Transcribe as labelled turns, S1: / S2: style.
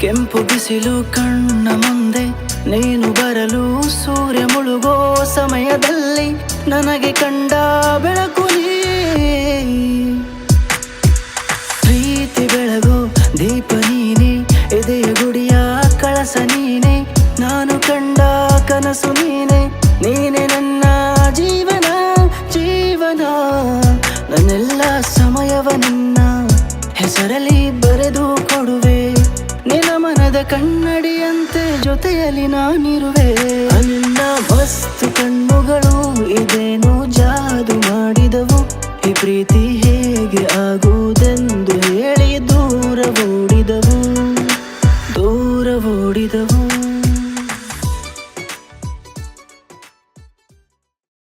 S1: ಕೆಂಪು ಬಿಸಿಲು ಕಣ್ಣ ಮುಂದೆ ನೀನು ಬರಲು ಸೂರ್ಯ ಮುಳುಗೋ ಸಮಯದಲ್ಲಿ ನನಗೆ ಕಂಡ ಬೆಳಕು ನೀ. ಪ್ರೀತಿ ಬೆಳಗೋ ದೀಪ ನೀನೆ, ಎದೆಯ ಗುಡಿಯ ಕಳಸ ನೀನೆ, ನಾನು ಕಂಡ ಕನಸು ನೀನೆ, ನೀನೆ ನನ್ನ ಜೀವನ ಜೀವನ. ನನ್ನೆಲ್ಲ ಸಮಯವ ನಿನ್ನ ಹೆಸರಲ್ಲಿ ಬರೆದು ಕೊಡುವೆ, ನಿನ್ನ ಮನದ ಕನ್ನಡಿಯಂತೆ ಜೊತೆಯಲ್ಲಿ ನಾನಿರುವೆ. ನಿನ್ನ ಮಸ್ತು ಕಣ್ಣುಗಳು ಇದೇನು ಜಾದು ಮಾಡಿದವು, ಈ ಪ್ರೀತಿ ಹೇಗೆ ಆಗುವುದೆಂದು ಹೇಳಿ ದೂರ ಓಡಿದವು.